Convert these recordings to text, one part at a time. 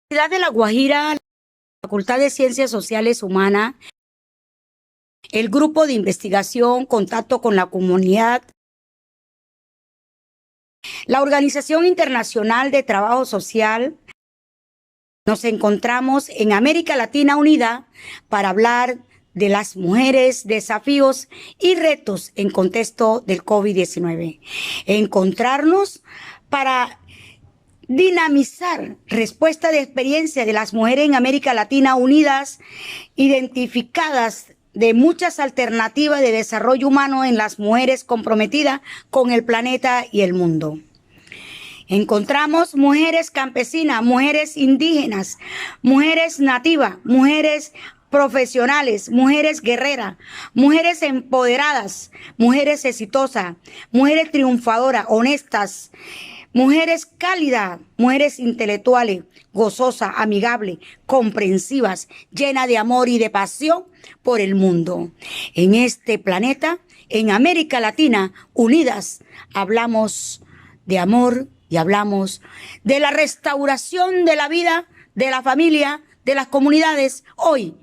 Universidad de La Guajira, la Facultad de Ciencias Sociales Humanas, el Grupo de Investigación Contacto con la Comunidad, la Organización Internacional de Trabajo Social, nos encontramos en América Latina Unida para hablar de las mujeres, desafíos y retos en contexto del COVID-19. Encontrarnos para dinamizar respuesta de experiencia de las mujeres en América Latina unidas, identificadas de muchas alternativas de desarrollo humano en las mujeres comprometidas con el planeta y el mundo. Encontramos mujeres campesinas, mujeres indígenas, mujeres nativas, mujeres profesionales, mujeres guerreras, mujeres empoderadas, mujeres exitosas, mujeres triunfadoras, honestas, mujeres cálidas, mujeres intelectuales, gozosas, amigables, comprensivas, llenas de amor y de pasión por el mundo. En este planeta, en América Latina, unidas, hablamos de amor y hablamos de la restauración de la vida, de la familia, de las comunidades. Hoy,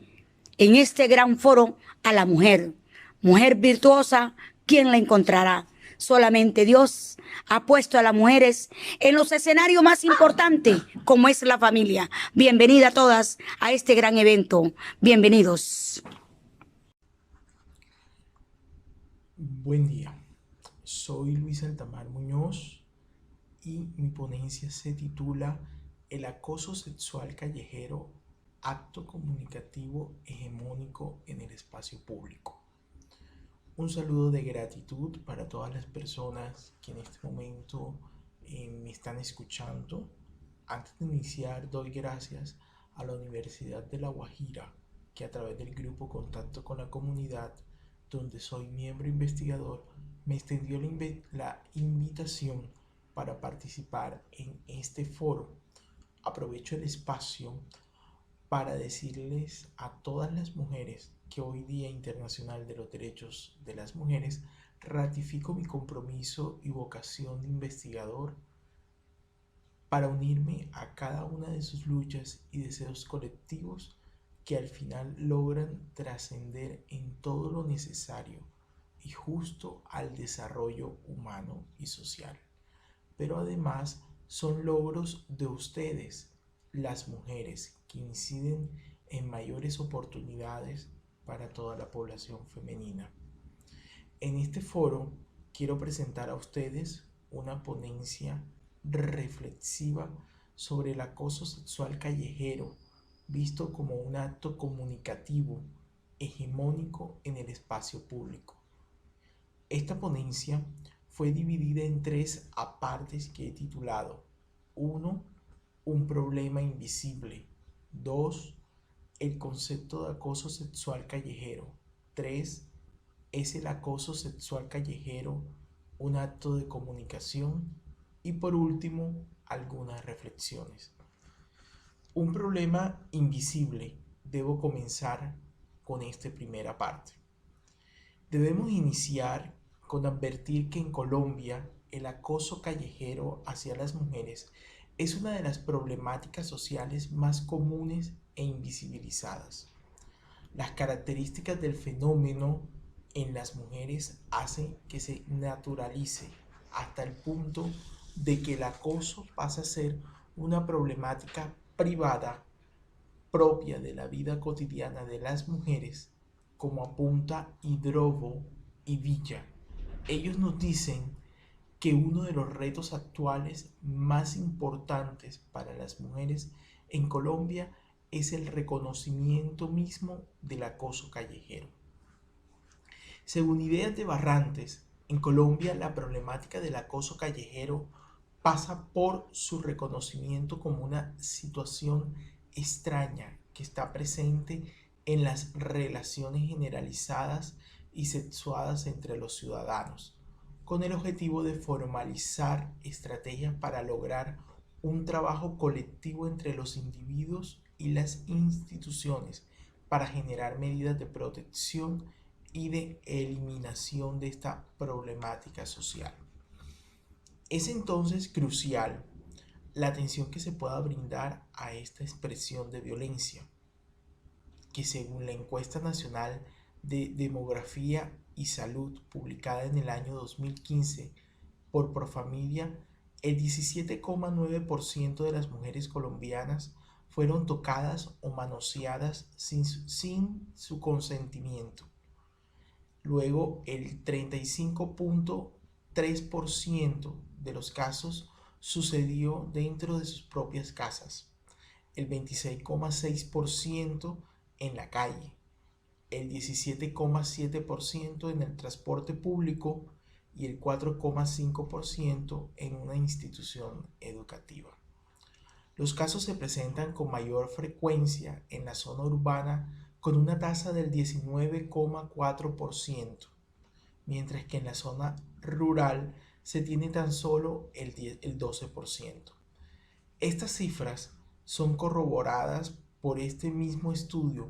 en este gran foro, a la mujer. Mujer virtuosa, ¿quién la encontrará? Solamente Dios ha puesto a las mujeres en los escenarios más importantes, como es la familia. Bienvenida a todas a este gran evento. Bienvenidos. Buen día, soy Luis Altamar Muñoz y mi ponencia se titula El acoso sexual callejero, acto comunicativo hegemónico en el espacio público. Un saludo de gratitud para todas las personas que en este momento me están escuchando. Antes de iniciar, doy gracias a la Universidad de La Guajira, que a través del grupo Contacto con la Comunidad, donde soy miembro investigador, me extendió la invitación para participar en este foro. Aprovecho el espacio para decirles a todas las mujeres que hoy Día Internacional de los Derechos de las Mujeres ratifico mi compromiso y vocación de investigador para unirme a cada una de sus luchas y deseos colectivos que al final logran trascender en todo lo necesario y justo al desarrollo humano y social. Pero además son logros de ustedes, las mujeres, que inciden en mayores oportunidades para toda la población femenina. En este foro quiero presentar a ustedes una ponencia reflexiva sobre el acoso sexual callejero, visto como un acto comunicativo hegemónico en el espacio público. Esta ponencia fue dividida en tres apartes que he titulado: 1. Un problema invisible. 2. El concepto de acoso sexual callejero. 3. ¿Es el acoso sexual callejero un acto de comunicación? Y por último, algunas reflexiones. Un problema invisible. Debo comenzar con esta primera parte. Debemos iniciar con advertir que en Colombia el acoso callejero hacia las mujeres es una de las problemáticas sociales más comunes e invisibilizadas. Las características del fenómeno en las mujeres hacen que se naturalice hasta el punto de que el acoso pasa a ser una problemática privada propia de la vida cotidiana de las mujeres, como apunta Hidrobo y Villa. Ellos nos dicen que uno de los retos actuales más importantes para las mujeres en Colombia es el reconocimiento mismo del acoso callejero. Según Ideas de Barrantes, en Colombia la problemática del acoso callejero pasa por su reconocimiento como una situación extraña que está presente en las relaciones generalizadas y sexuadas entre los ciudadanos, con el objetivo de formalizar estrategias para lograr un trabajo colectivo entre los individuos y las instituciones para generar medidas de protección y de eliminación de esta problemática social. Es entonces crucial la atención que se pueda brindar a esta expresión de violencia, que según la encuesta nacional de demografía y salud publicada en el año 2015 por Profamilia, el 17,9% de las mujeres colombianas fueron tocadas o manoseadas sin su consentimiento. Luego, el 35,3% de los casos sucedió dentro de sus propias casas, el 26,6% en la calle, el 17,7% en el transporte público y el 4,5% en una institución educativa. Los casos se presentan con mayor frecuencia en la zona urbana con una tasa del 19,4%, mientras que en la zona rural se tiene tan solo el 12%. Estas cifras son corroboradas por este mismo estudio,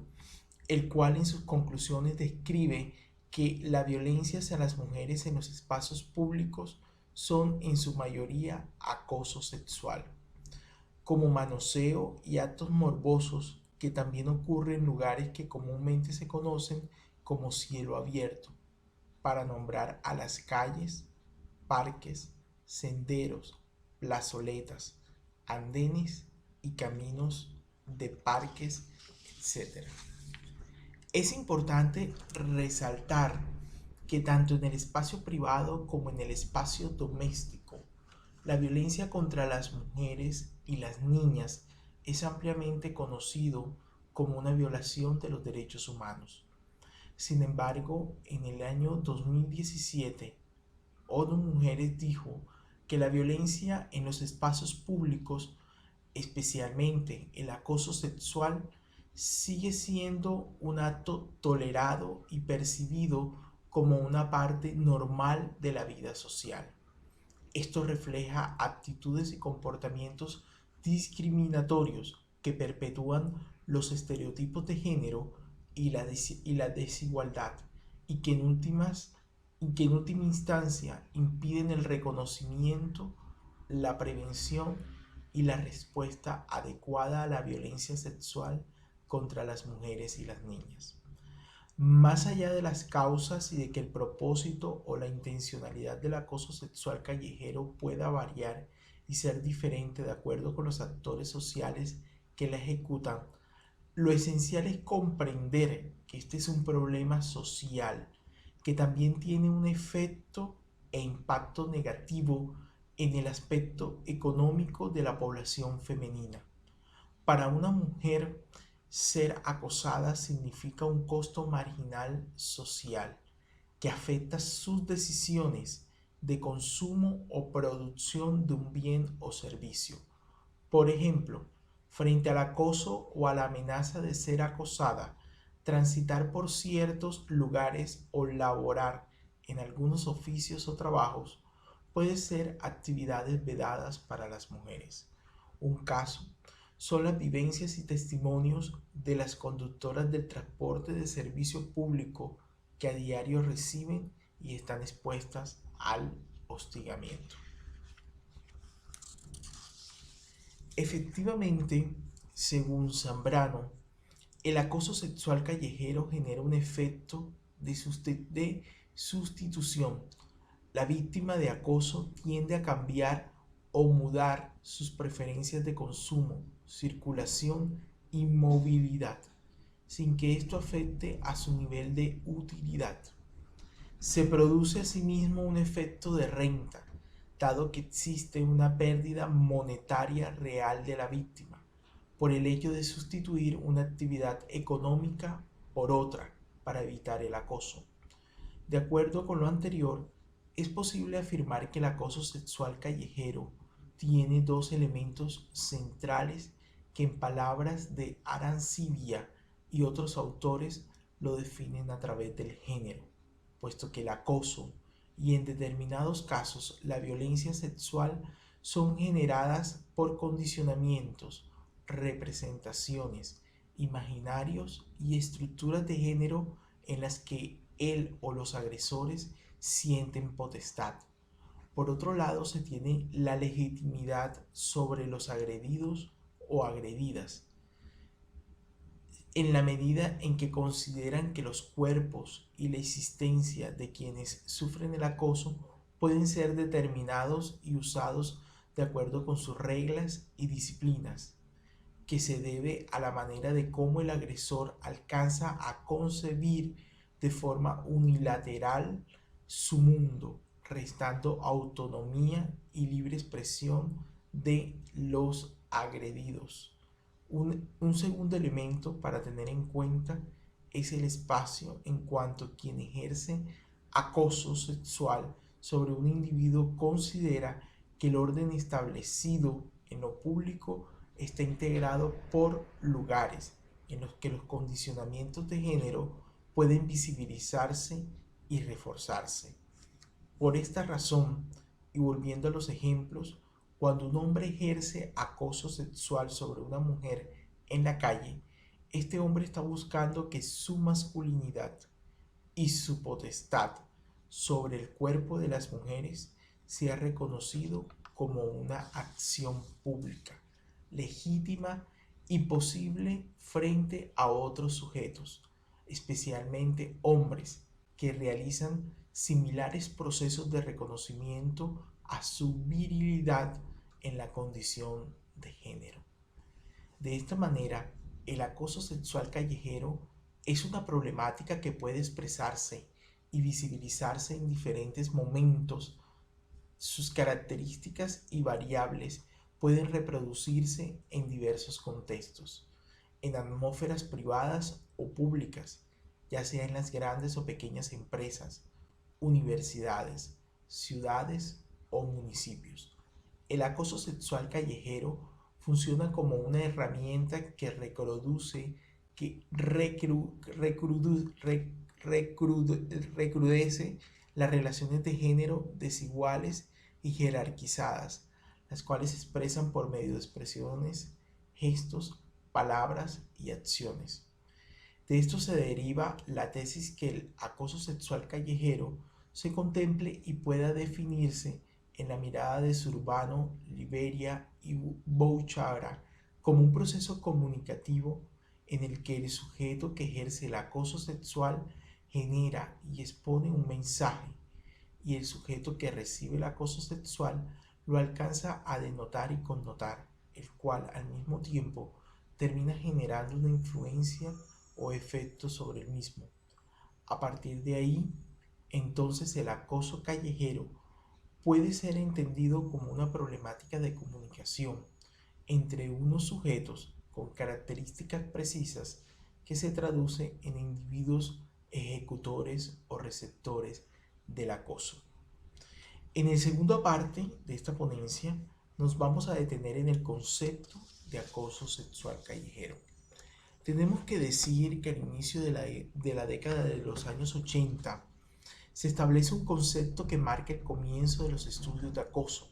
el cual en sus conclusiones describe que la violencia hacia las mujeres en los espacios públicos son en su mayoría acoso sexual, como manoseo y actos morbosos que también ocurren en lugares que comúnmente se conocen como cielo abierto, para nombrar a las calles, parques, senderos, plazoletas, andenes y caminos de parques, etc. Es importante resaltar que tanto en el espacio privado como en el espacio doméstico, la violencia contra las mujeres y las niñas es ampliamente conocido como una violación de los derechos humanos. Sin embargo, en el año 2017, ONU Mujeres dijo que la violencia en los espacios públicos, especialmente el acoso sexual, sigue siendo un acto tolerado y percibido como una parte normal de la vida social. Esto refleja actitudes y comportamientos discriminatorios que perpetúan los estereotipos de género y la desigualdad y que en última instancia impiden el reconocimiento, la prevención y la respuesta adecuada a la violencia sexual contra las mujeres y las niñas. Más allá de las causas y de que el propósito o la intencionalidad del acoso sexual callejero pueda variar y ser diferente de acuerdo con los actores sociales que la ejecutan, lo esencial es comprender que este es un problema social que también tiene un efecto e impacto negativo en el aspecto económico de la población femenina. Para una mujer, ser acosada significa un costo marginal social que afecta sus decisiones de consumo o producción de un bien o servicio. Por ejemplo, frente al acoso o a la amenaza de ser acosada, transitar por ciertos lugares o laborar en algunos oficios o trabajos puede ser actividades vedadas para las mujeres. Un caso son las vivencias y testimonios de las conductoras del transporte de servicio público que a diario reciben y están expuestas al hostigamiento. Efectivamente, según Zambrano, el acoso sexual callejero genera un efecto de sustitución. La víctima de acoso tiende a cambiar o mudar sus preferencias de consumo, circulación y movilidad, sin que esto afecte a su nivel de utilidad. Se produce asimismo un efecto de renta, dado que existe una pérdida monetaria real de la víctima, por el hecho de sustituir una actividad económica por otra para evitar el acoso. De acuerdo con lo anterior, es posible afirmar que el acoso sexual callejero tiene dos elementos centrales que en palabras de Arancibia y otros autores lo definen a través del género, puesto que el acoso y en determinados casos la violencia sexual son generadas por condicionamientos, representaciones, imaginarios y estructuras de género en las que él o los agresores sienten potestad. Por otro lado, se tiene la legitimidad sobre los agredidos o agredidas, en la medida en que consideran que los cuerpos y la existencia de quienes sufren el acoso pueden ser determinados y usados de acuerdo con sus reglas y disciplinas, que se debe a la manera de cómo el agresor alcanza a concebir de forma unilateral su mundo, restando autonomía y libre expresión de los agredidos. Un segundo elemento para tener en cuenta es el espacio en cuanto quien ejerce acoso sexual sobre un individuo considera que el orden establecido en lo público está integrado por lugares en los que los condicionamientos de género pueden visibilizarse y reforzarse. Por esta razón, y volviendo a los ejemplos, cuando un hombre ejerce acoso sexual sobre una mujer en la calle, este hombre está buscando que su masculinidad y su potestad sobre el cuerpo de las mujeres sea reconocido como una acción pública, legítima y posible frente a otros sujetos, especialmente hombres que realizan similares procesos de reconocimiento a su virilidad en la condición de género. De esta manera, el acoso sexual callejero es una problemática que puede expresarse y visibilizarse en diferentes momentos. Sus características y variables pueden reproducirse en diversos contextos, en atmósferas privadas o públicas, ya sea en las grandes o pequeñas empresas, universidades, ciudades o municipios. El acoso sexual callejero funciona como una herramienta que recrudece las relaciones de género desiguales y jerarquizadas, las cuales se expresan por medio de expresiones, gestos, palabras y acciones. De esto se deriva la tesis que el acoso sexual callejero se contemple y pueda definirse en la mirada de Zurbano, Liberia y Bouchara como un proceso comunicativo en el que el sujeto que ejerce el acoso sexual genera y expone un mensaje, y el sujeto que recibe el acoso sexual lo alcanza a denotar y connotar, el cual al mismo tiempo termina generando una influencia o efecto sobre el mismo. A partir de ahí, entonces el acoso callejero puede ser entendido como una problemática de comunicación entre unos sujetos con características precisas que se traduce en individuos ejecutores o receptores del acoso. En la segunda parte de esta ponencia nos vamos a detener en el concepto de acoso sexual callejero. Tenemos que decir que al inicio de la década de los años 80 se establece un concepto que marca el comienzo de los estudios de acoso.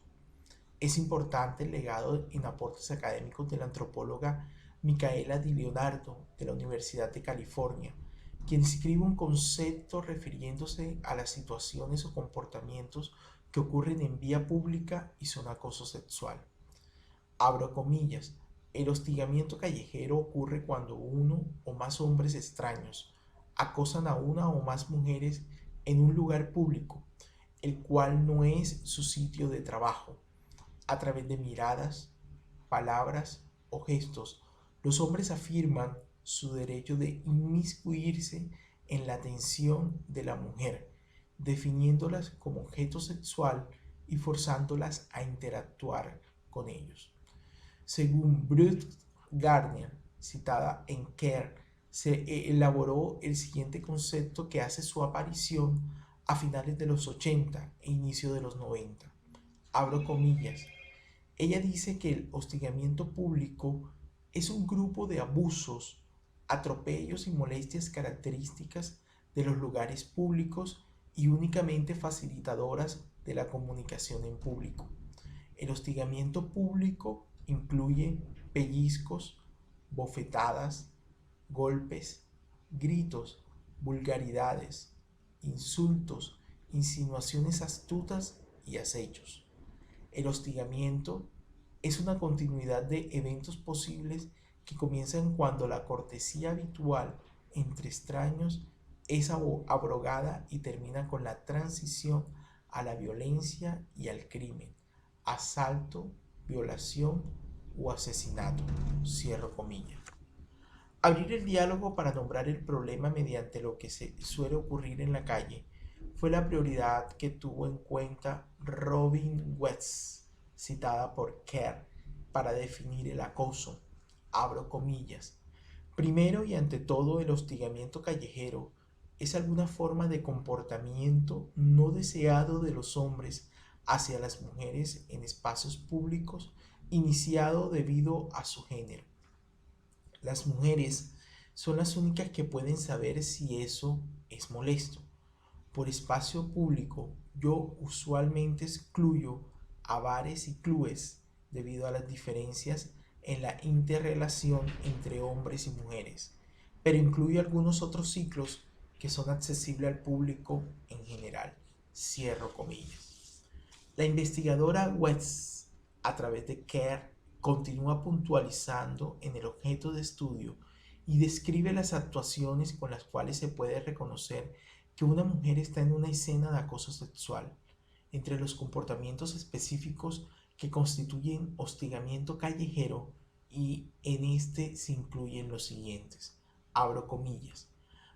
Es importante el legado en aportes académicos de la antropóloga Micaela Di Leonardo de la Universidad de California, quien escribe un concepto refiriéndose a las situaciones o comportamientos que ocurren en vía pública y son acoso sexual. Abro comillas. El hostigamiento callejero ocurre cuando uno o más hombres extraños acosan a una o más mujeres en un lugar público, el cual no es su sitio de trabajo. A través de miradas, palabras o gestos, los hombres afirman su derecho de inmiscuirse en la atención de la mujer, definiéndolas como objeto sexual y forzándolas a interactuar con ellos. Según Brooke Gardner, citada en Care, se elaboró el siguiente concepto que hace su aparición a finales de los 80 e inicio de los 90. Abro comillas. Ella dice que el hostigamiento público es un grupo de abusos, atropellos y molestias características de los lugares públicos y únicamente facilitadoras de la comunicación en público. El hostigamiento público incluye pellizcos, bofetadas, golpes, gritos, vulgaridades, insultos, insinuaciones astutas y acechos. El hostigamiento es una continuidad de eventos posibles que comienzan cuando la cortesía habitual entre extraños es abrogada y termina con la transición a la violencia y al crimen, asalto, violación o asesinato. Cierro comillas. Abrir el diálogo para nombrar el problema mediante lo que se suele ocurrir en la calle fue la prioridad que tuvo en cuenta Robin West, citada por Kerr, para definir el acoso. Abro comillas. Primero y ante todo, el hostigamiento callejero es alguna forma de comportamiento no deseado de los hombres hacia las mujeres en espacios públicos, iniciado debido a su género. Las mujeres son las únicas que pueden saber si eso es molesto. Por espacio público, yo usualmente excluyo a bares y clubes debido a las diferencias en la interrelación entre hombres y mujeres, pero incluyo algunos otros ciclos que son accesibles al público en general. Cierro comillas. La investigadora West, a través de Kerr, continúa puntualizando en el objeto de estudio y describe las actuaciones con las cuales se puede reconocer que una mujer está en una escena de acoso sexual. Entre los comportamientos específicos que constituyen hostigamiento callejero, y en este se incluyen los siguientes. Abro comillas.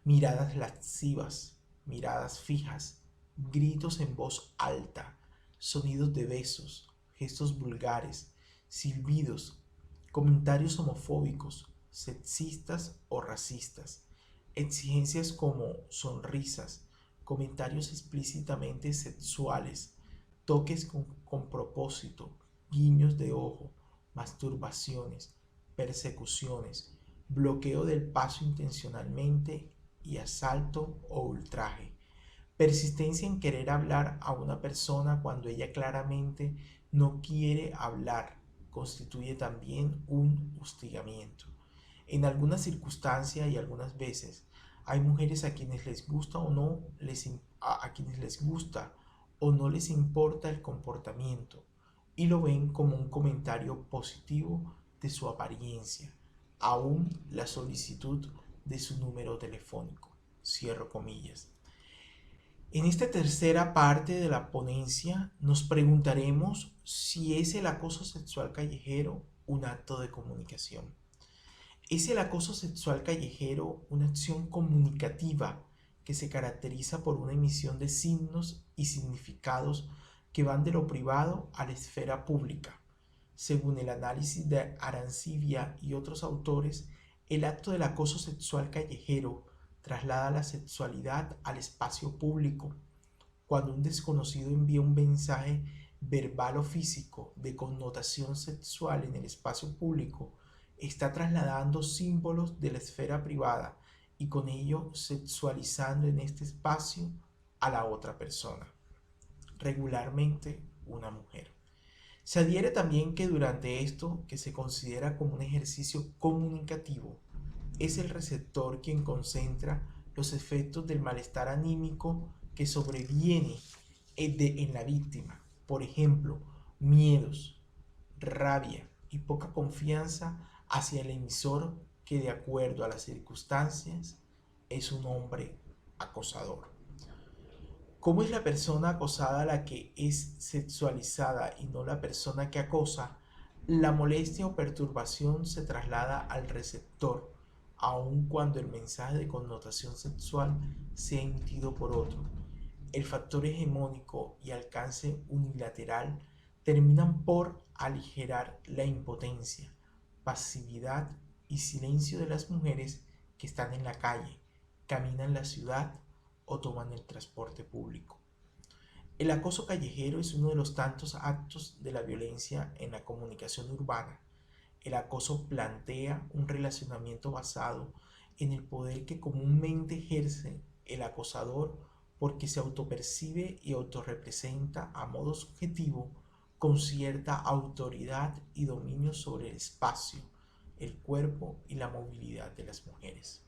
Miradas lascivas, miradas fijas, gritos en voz alta, sonidos de besos, gestos vulgares, silbidos, comentarios homofóbicos, sexistas o racistas, exigencias como sonrisas, comentarios explícitamente sexuales, toques con propósito, guiños de ojo, masturbaciones, persecuciones, bloqueo del paso intencionalmente y asalto o ultraje. Persistencia en querer hablar a una persona cuando ella claramente no quiere hablar constituye también un hostigamiento. En algunas circunstancias y algunas veces hay mujeres a quienes les gusta o no a quienes les gusta o no les importa el comportamiento y lo ven como un comentario positivo de su apariencia, aún la solicitud de su número telefónico. Cierro comillas. En esta tercera parte de la ponencia nos preguntaremos si es el acoso sexual callejero un acto de comunicación. ¿Es el acoso sexual callejero una acción comunicativa que se caracteriza por una emisión de signos y significados que van de lo privado a la esfera pública? Según el análisis de Arancibia y otros autores, el acto del acoso sexual callejero traslada la sexualidad al espacio público. Cuando un desconocido envía un mensaje verbal o físico de connotación sexual en el espacio público, está trasladando símbolos de la esfera privada y con ello sexualizando en este espacio a la otra persona, regularmente una mujer. Se adhiere también que durante esto, que se considera como un ejercicio comunicativo, es el receptor quien concentra los efectos del malestar anímico que sobreviene en la víctima. Por ejemplo, miedos, rabia y poca confianza hacia el emisor que, de acuerdo a las circunstancias, es un hombre acosador. ¿Cómo es la persona acosada la que es sexualizada y no la persona que acosa? La molestia o perturbación se traslada al receptor, aun cuando el mensaje de connotación sexual sea emitido por otro. El factor hegemónico y alcance unilateral terminan por aligerar la impotencia, pasividad y silencio de las mujeres que están en la calle, caminan la ciudad o toman el transporte público. El acoso callejero es uno de los tantos actos de la violencia en la comunicación urbana. El acoso plantea un relacionamiento basado en el poder que comúnmente ejerce el acosador porque se autopercibe y autorrepresenta a modo subjetivo con cierta autoridad y dominio sobre el espacio, el cuerpo y la movilidad de las mujeres.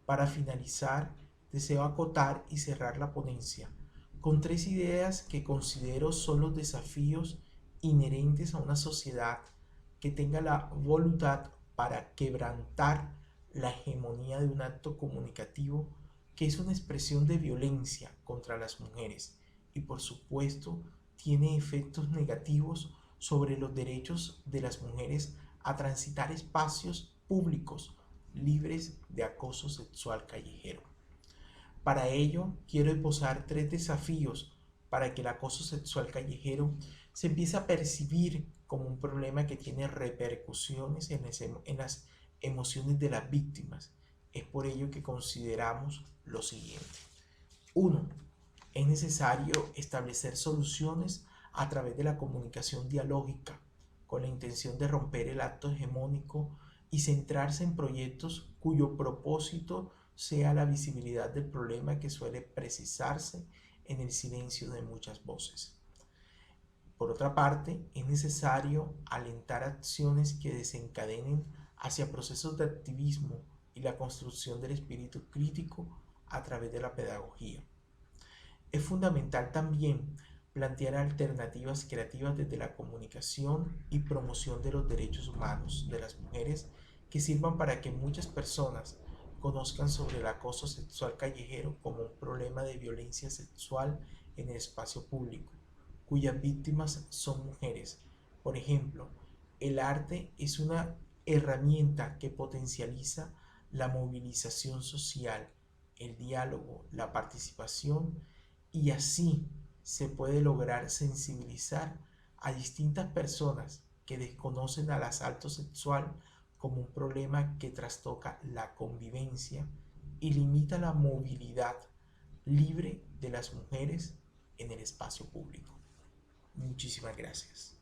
Para finalizar, deseo acotar y cerrar la ponencia con 3 ideas que considero son los desafíos inherentes a una sociedad que tenga la voluntad para quebrantar la hegemonía de un acto comunicativo que es una expresión de violencia contra las mujeres y por supuesto tiene efectos negativos sobre los derechos de las mujeres a transitar espacios públicos libres de acoso sexual callejero. Para ello, quiero esbozar 3 desafíos para que el acoso sexual callejero se empiece a percibir como un problema que tiene repercusiones en las emociones de las víctimas. Es por ello que consideramos lo siguiente. 1. Es necesario establecer soluciones a través de la comunicación dialógica con la intención de romper el acto hegemónico y centrarse en proyectos cuyo propósito sea la visibilidad del problema que suele precisarse en el silencio de muchas voces. Por otra parte, es necesario alentar acciones que desencadenen hacia procesos de activismo y la construcción del espíritu crítico a través de la pedagogía. Es fundamental también plantear alternativas creativas desde la comunicación y promoción de los derechos humanos de las mujeres que sirvan para que muchas personas conozcan sobre el acoso sexual callejero como un problema de violencia sexual en el espacio público, cuyas víctimas son mujeres. Por ejemplo, el arte es una herramienta que potencializa la movilización social, el diálogo, la participación y así se puede lograr sensibilizar a distintas personas que desconocen al asalto sexual como un problema que trastoca la convivencia y limita la movilidad libre de las mujeres en el espacio público. Muchísimas gracias.